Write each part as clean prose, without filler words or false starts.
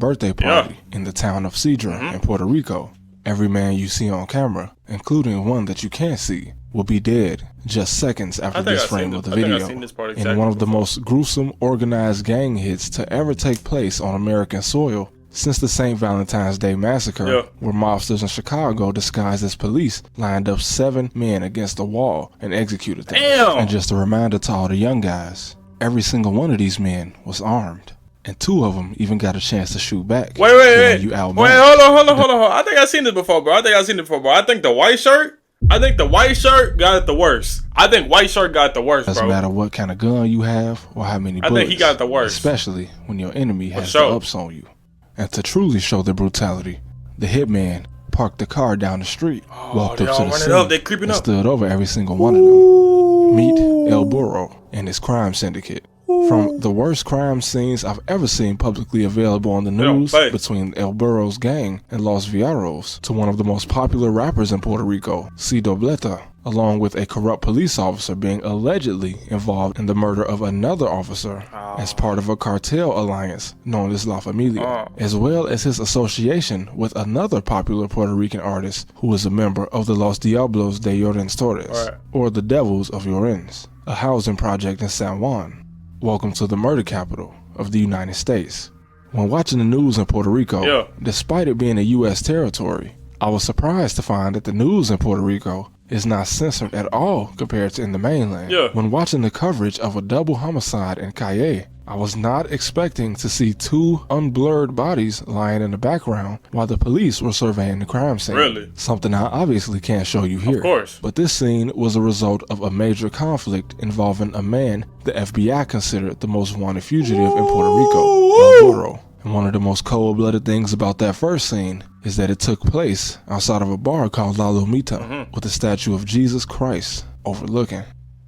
birthday party in the town of Cedra in Puerto Rico. Every man you see on camera, including one that you can't see, will be dead just seconds after this frame of the video in one of the most gruesome organized gang hits to ever take place on American soil since the St. Valentine's Day massacre, where mobsters in Chicago disguised as police lined up 7 men against a wall and executed them. And just a reminder to all the young guys, every single one of these men was armed, and 2 of them even got a chance to shoot back. Wait, hold on. I think I've seen this before, bro. I think the white shirt got it the worst. Doesn't matter what kind of gun you have or how many bullets. I think he got it the worst. Especially when your enemy has the ups on you. And to truly show their brutality, the hitman parked the car down the street, walked up to the scene, and stood over every single one of them. Meet El Burro and his crime syndicate. From the worst crime scenes I've ever seen publicly available on the news between El Burro's gang and Los Viaros to one of the most popular rappers in Puerto Rico, C. Dobleta, along with a corrupt police officer being allegedly involved in the murder of another officer as part of a cartel alliance known as La Familia, as well as his association with another popular Puerto Rican artist who is a member of the Los Diablos de Llorens Torres, or the Devils of Llorens, a housing project in San Juan. Welcome to the murder capital of the United States. When watching the news in Puerto Rico, despite it being a U.S. territory, I was surprised to find that the news in Puerto Rico is not censored at all compared to in the mainland. When watching the coverage of a double homicide in Calle, I was not expecting to see 2 unblurred bodies lying in the background while the police were surveying the crime scene. Something I obviously can't show you here. But this scene was a result of a major conflict involving a man the FBI considered the most wanted fugitive in Puerto Rico, El Burro. And one of the most cold-blooded things about that first scene is that it took place outside of a bar called La Lomita with a statue of Jesus Christ overlooking.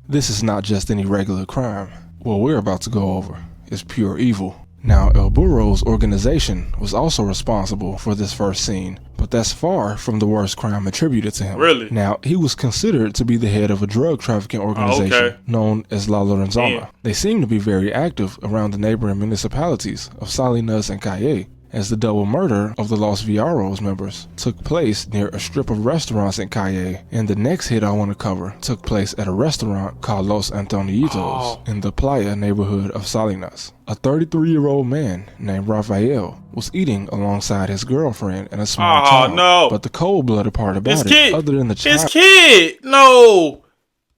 This is not just any regular crime. What we're about to go over is pure evil. Now, El Burro's organization was also responsible for this first scene, but that's far from the worst crime attributed to him. Now, he was considered to be the head of a drug trafficking organization known as La Lorenzana. They seem to be very active around the neighboring municipalities of Salinas and Calle, as the double murder of the Los Viaros members took place near a strip of restaurants in Calle, and the next hit I want to cover took place at a restaurant called Los Antonitos in the Playa neighborhood of Salinas. A 33-year-old man named Rafael was eating alongside his girlfriend and a small child. But the cold-blooded part about it, other than the child... His kid! No,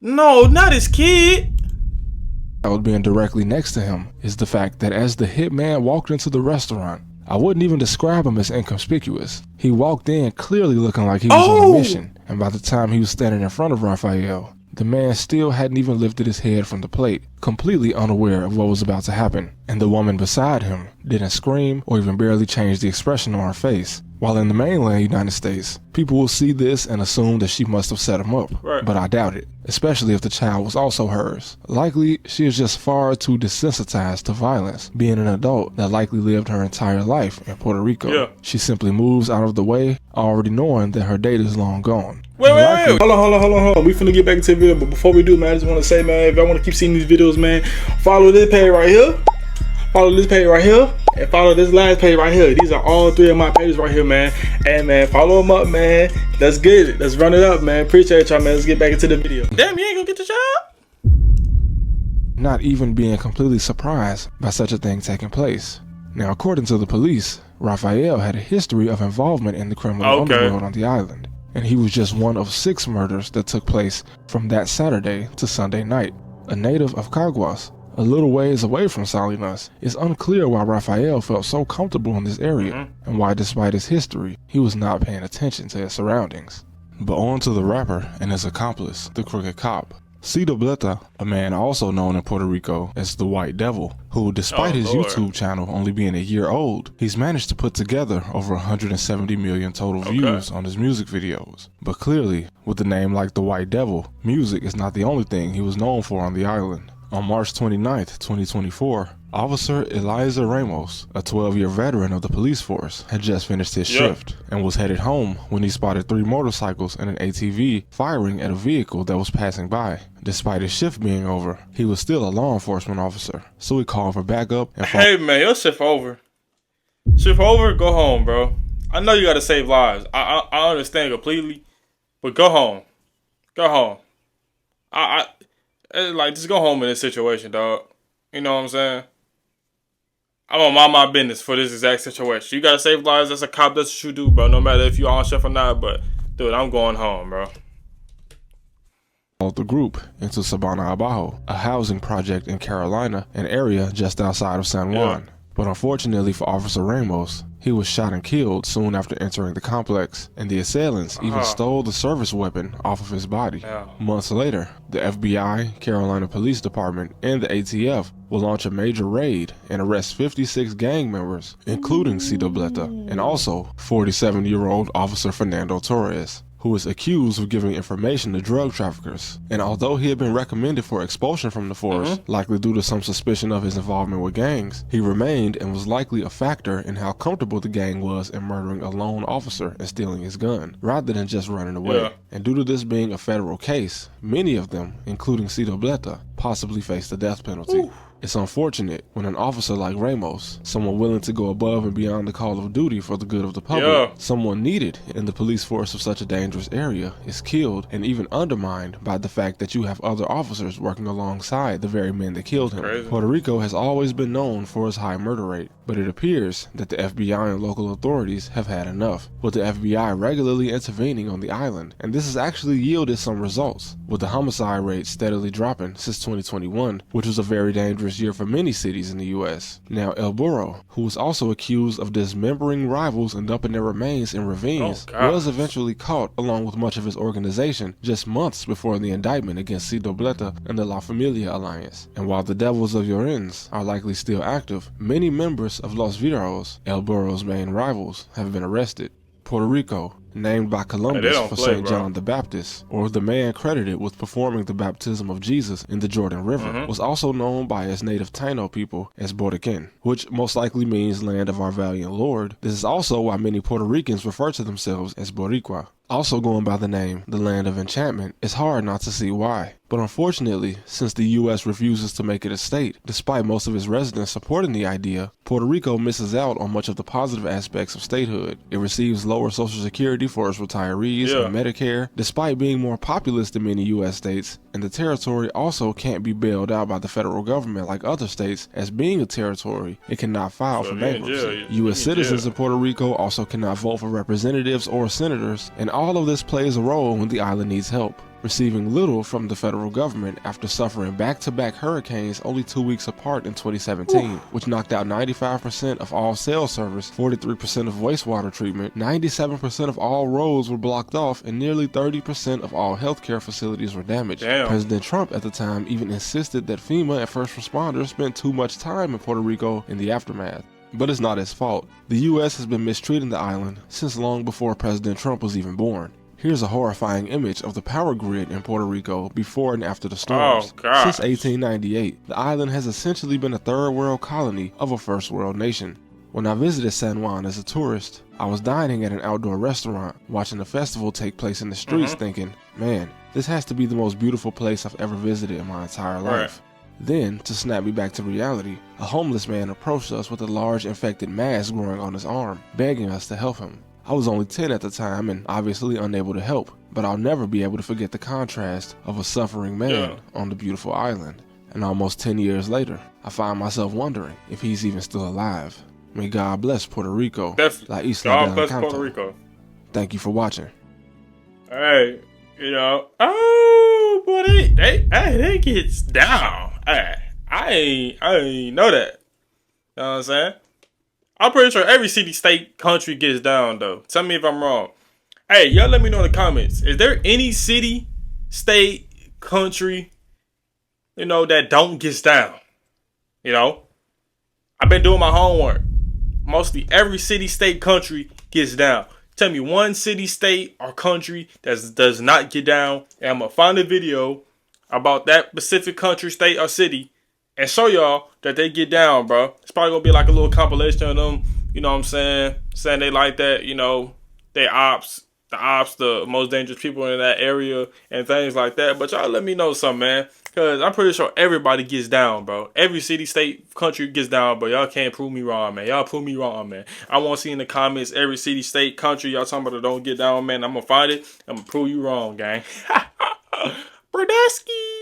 not his kid! Being directly next to him is the fact that as the hitman walked into the restaurant, I wouldn't even describe him as inconspicuous. He walked in clearly looking like he was on a mission, and by the time he was standing in front of Rafael, the man still hadn't even lifted his head from the plate, completely unaware of what was about to happen. And the woman beside him didn't scream or even barely change the expression on her face. While in the mainland United States, people will see this and assume that she must have set him up. But I doubt it, especially if the child was also hers. Likely, she is just far too desensitized to violence, being an adult that likely lived her entire life in Puerto Rico. She simply moves out of the way, already knowing that her date is long gone. Wait. Hold on. We finna get back into the video, but before we do, man, I just want to say, man, if y'all want to keep seeing these videos, man, follow this page right here. Follow this page right here, and follow this last page right here. These are all 3 of my pages right here, man. And man, follow them up, man. Let's get it. Let's run it up, man. Appreciate y'all, man. Let's get back into the video. Damn, you ain't gonna get the job? Not even being completely surprised by such a thing taking place. Now, according to the police, Rafael had a history of involvement in the criminal underworld on the island, and he was just one of 6 murders that took place from that Saturday to Sunday night. A native of Caguas, a little ways away from Salinas, it's unclear why Rafael felt so comfortable in this area and why, despite his history, he was not paying attention to his surroundings. But on to the rapper and his accomplice, the crooked cop. C. Dobleta, a man also known in Puerto Rico as the White Devil, who, despite his YouTube channel only being a year old, he's managed to put together over 170 million total views on his music videos. But clearly, with a name like the White Devil, music is not the only thing he was known for on the island. On March 29th, 2024, Officer Eliza Ramos, a 12-year veteran of the police force, had just finished his shift and was headed home when he spotted 3 motorcycles and an ATV firing at a vehicle that was passing by. Despite his shift being over, he was still a law enforcement officer, so he called for backup and Hey man, your shift over. Shift over, go home, bro. I know you gotta save lives. I understand completely, but go home. Go home. Like just go home in this situation, dog. You know what I'm saying? I'm gonna mind my business for this exact situation. You gotta save lives. That's a cop. That's what you do, bro. No matter if you on shift or not. But dude, I'm going home, bro. The group into Sabana Abajo, a housing project in Carolina, an area just outside of San Juan. But unfortunately for Officer Ramos, he was shot and killed soon after entering the complex, and the assailants even stole the service weapon off of his body. Months later, the FBI, Carolina Police Department, and the ATF will launch a major raid and arrest 56 gang members, including Cito Bleta, and also 47-year-old Officer Fernando Torres, who was accused of giving information to drug traffickers. And although he had been recommended for expulsion from the force, likely due to some suspicion of his involvement with gangs, he remained and was likely a factor in how comfortable the gang was in murdering a lone officer and stealing his gun, rather than just running away. And due to this being a federal case, many of them, including Cito Bleta, possibly faced the death penalty. It's unfortunate when an officer like Ramos, someone willing to go above and beyond the call of duty for the good of the public, someone needed in the police force of such a dangerous area, is killed and even undermined by the fact that you have other officers working alongside the very men that killed him. Crazy. Puerto Rico has always been known for its high murder rate, but it appears that the FBI and local authorities have had enough, with the FBI regularly intervening on the island, and this has actually yielded some results, with the homicide rate steadily dropping since 2021, which was a very dangerous year for many cities in the U.S. Now, El Burro, who was also accused of dismembering rivals and dumping their remains in ravines, was eventually caught along with much of his organization just months before the indictment against Cito Bleta and the La Familia Alliance. And while the Devils of Llorens are likely still active, many members of Los Viraos, El Burro's main rivals, have been arrested. Puerto Rico, named by Columbus for St. John the Baptist, or the man credited with performing the baptism of Jesus in the Jordan River, was also known by its native Taino people as Boriquén, which most likely means land of our valiant Lord. This is also why many Puerto Ricans refer to themselves as Boricua. Also going by the name, the Land of Enchantment, it's hard not to see why. But unfortunately, since the U.S. refuses to make it a state, despite most of its residents supporting the idea, Puerto Rico misses out on much of the positive aspects of statehood. It receives lower Social Security for its retirees and Medicare, despite being more populous than many U.S. states, and the territory also can't be bailed out by the federal government like other states, as being a territory, it cannot file for bankruptcy. U.S. citizens of Puerto Rico also cannot vote for representatives or senators, and all of this plays a role when the island needs help, receiving little from the federal government after suffering back-to-back hurricanes only 2 weeks apart in 2017, which knocked out 95% of all cell service, 43% of wastewater treatment, 97% of all roads were blocked off, and nearly 30% of all healthcare facilities were damaged. President Trump at the time even insisted that FEMA and first responders spent too much time in Puerto Rico in the aftermath. But it's not his fault. The U.S. has been mistreating the island since long before President Trump was even born. Here's a horrifying image of the power grid in Puerto Rico before and after the storms. Since 1898, the island has essentially been a third world colony of a first world nation. When I visited San Juan as a tourist, I was dining at an outdoor restaurant, watching a festival take place in the streets, thinking, man, this has to be the most beautiful place I've ever visited in my entire life. Then, to snap me back to reality, a homeless man approached us with a large infected mass growing on his arm, begging us to help him. I was only 10 at the time and obviously unable to help, but I'll never be able to forget the contrast of a suffering man on the beautiful island. And almost 10 years later, I find myself wondering if he's even still alive. May God bless Puerto Rico. La Isla God del bless Puerto Rico. Thank you for watching. Hey, oh boy, they gets down. Hey, I ain't know that. You know what I'm saying? I'm pretty sure every city, state, country gets down, though. Tell me if I'm wrong. Hey, y'all let me know in the comments. Is there any city, state, country, that don't get down? I've been doing my homework. Mostly every city, state, country gets down. Tell me one city, state, or country that does not get down, and I'm going to find a video about that specific country, state, or city and show y'all that they get down, bro. It's probably gonna be like a little compilation of them, you know what I'm saying? Saying they like that, they ops. the ops, the most dangerous people in that area, and things like that. But y'all let me know something, man. Because I'm pretty sure everybody gets down, bro. Every city, state, country gets down, but y'all can't prove me wrong, man. Y'all prove me wrong, man. I want to see in the comments every city, state, country y'all talking about don't get down, man. I'm going to find it. I'm going to prove you wrong, gang. Brodusky.